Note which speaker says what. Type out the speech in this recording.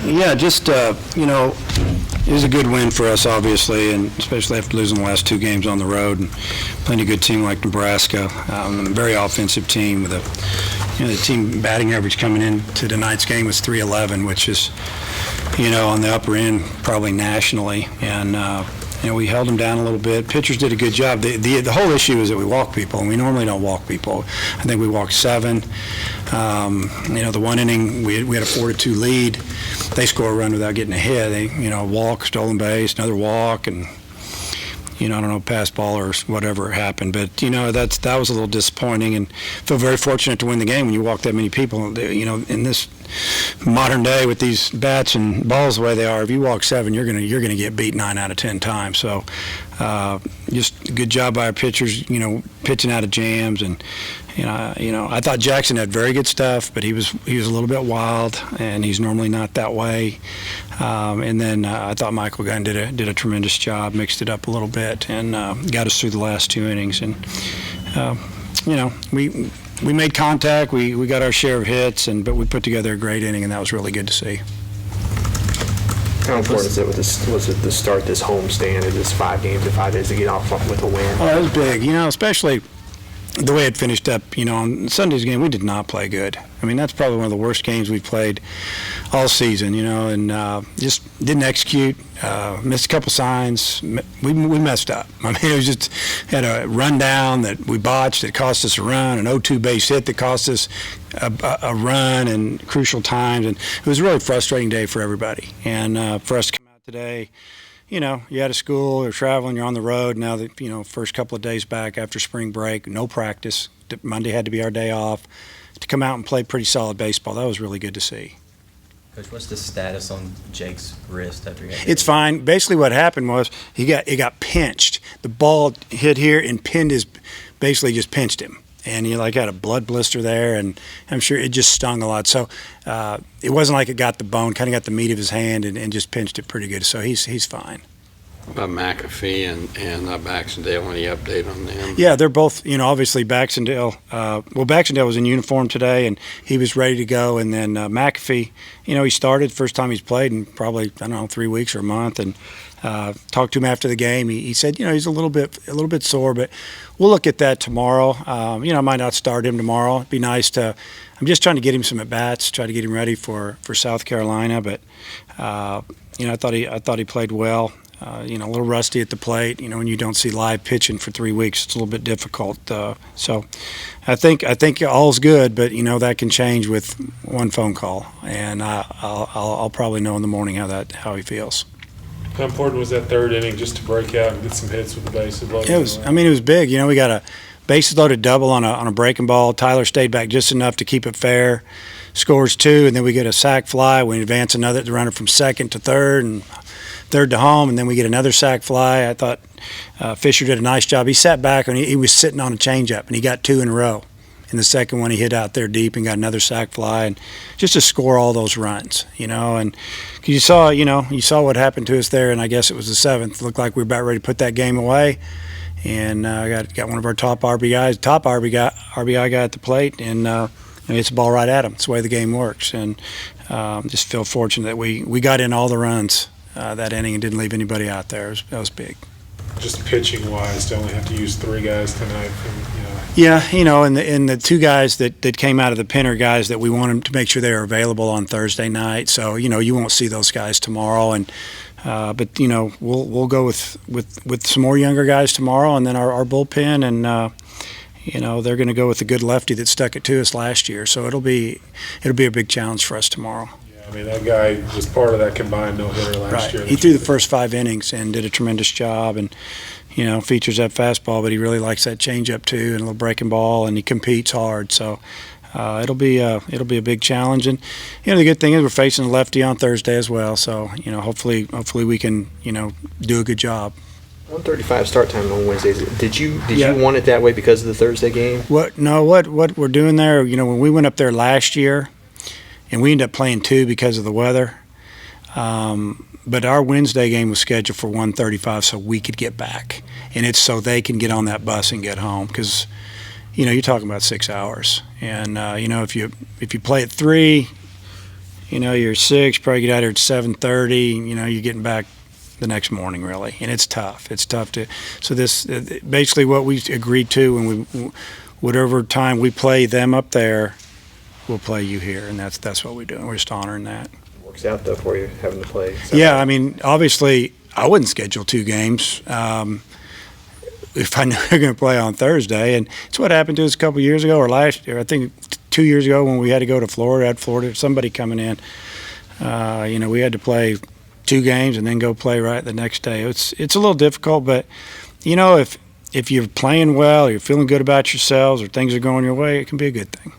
Speaker 1: Yeah, just, it was a good win for us, obviously, and especially after losing the last two games on the road and playing a good team like Nebraska. A very offensive team with the team batting average coming into tonight's game was 311, which is, on the upper end probably nationally. And, we held them down a little bit. Pitchers did a good job. The whole issue is that we walk people, and we normally don't walk people. I think we walked 7. The one inning, we had a 4-2 lead. They score a run without getting a hit. They, walk, stolen base, another walk, and, I don't know, pass ball or whatever happened. But, that was a little disappointing, and feel very fortunate to win the game when you walk that many people. In this modern day with these bats and balls the way they are, if you walk 7, you're gonna get beat 9 out of 10 times. So just a good job by our pitchers, pitching out of jams. And I thought Jackson had very good stuff, but he was a little bit wild, and he's normally not that way. And then I thought Michael Gunn did a tremendous job, mixed it up a little bit, and got us through the last 2 innings. And we made contact. We got our share of hits, but we put together a great inning, and that was really good to see.
Speaker 2: How important is it was it to start this homestand in this 5 games in 5 days to get off with a win?
Speaker 1: Oh, it was big, especially the way it finished up. On Sunday's game, we did not play good. I mean, that's probably one of the worst games we've played all season, and just didn't execute, missed a couple signs. We messed up. I mean, it was just had a rundown that we botched that cost us a run, an 0-2 base hit that cost us a run and crucial times. And it was a really frustrating day for everybody. And for us to come out today, you had a school, you're traveling, you're on the road. Now that, first couple of days back after spring break, no practice. Monday had to be our day off. To come out and play pretty solid baseball, that was really good to see.
Speaker 3: Coach, what's the status on Jake's wrist after he got hit?
Speaker 1: It's fine. Basically what happened was it got pinched. The ball hit here and basically just pinched him. And he had a blood blister there, and I'm sure it just stung a lot. So it wasn't like it got the bone, kind of got the meat of his hand and just pinched it pretty good. So he's fine.
Speaker 4: About McAfee and Baxendale, any update on them?
Speaker 1: Yeah, they're both, obviously Baxendale. Baxendale was in uniform today, and he was ready to go. And then McAfee, he started first time he's played in probably, 3 weeks or a month. And talked to him after the game. He said, he's a little bit sore, but we'll look at that tomorrow. I might not start him tomorrow. It'd be nice to. I'm just trying to get him some at bats, try to get him ready for South Carolina. But I thought he played well. A little rusty at the plate. When you don't see live pitching for 3 weeks, it's a little bit difficult. So I think all's good, but that can change with one phone call, and I'll probably know in the morning how he feels.
Speaker 5: How important was that 3rd inning just to break out and get some hits with the bases loaded?
Speaker 1: It was big. We got a bases loaded double on a breaking ball. Tyler stayed back just enough to keep it fair. Scores 2, and then we get a sac fly. We advance another runner from 2nd to 3rd and 3rd to home, and then we get another sac fly. I thought Fisher did a nice job. He sat back, and he was sitting on a changeup, and he got 2 in a row. In the second one, he hit out there deep and got another sac fly, and just to score all those runs, and you saw what happened to us there, and I guess it was the 7th. It looked like we were about ready to put that game away, and got one of our top RBI guy at the plate, and it's a ball right at him. It's the way the game works, and just feel fortunate that we got in all the runs that inning and didn't leave anybody out there. That was big.
Speaker 5: Just pitching-wise, to only have to use 3 guys tonight.
Speaker 1: Yeah, and the 2 guys that came out of the pen are guys that we wanted to make sure they are available on Thursday night. So you won't see those guys tomorrow, and but we'll go with some more younger guys tomorrow, and then our bullpen, and they're going to go with the good lefty that stuck it to us last year. So it'll be a big challenge for us tomorrow.
Speaker 5: That guy was part of that combined no-hitter last year.
Speaker 1: He threw the first 5 innings and did a tremendous job, and features that fastball, but he really likes that changeup too, and a little breaking ball, and he competes hard. So it'll be a big challenge, and the good thing is we're facing a lefty on Thursday as well. So hopefully we can do a good job.
Speaker 2: 1:35 start time on Wednesdays. Did you want it that way because of the Thursday game?
Speaker 1: What we're doing there, when we went up there last year, and we ended up playing 2 because of the weather. But our Wednesday game was scheduled for 1:35 so we could get back. And it's so they can get on that bus and get home because, you're talking about 6 hours. And, if you play at 3, you're 6, probably get out here at 7:30, you're getting back the next morning, really. And it's tough. It's tough to, so this, basically what we agreed to when whatever time we play them up there, we'll play you here. And that's what we're doing. We're just honoring that.
Speaker 2: Works out though for you having to play.
Speaker 1: Yeah, I mean, obviously, I wouldn't schedule 2 games if I knew we were going to play on Thursday. And it's what happened to us a couple years ago or last year. I think 2 years ago when we had to go to Florida, had Florida, somebody coming in. We had to play 2 games and then go play right the next day. It's a little difficult, but, if you're playing well, you're feeling good about yourselves, or things are going your way, it can be a good thing.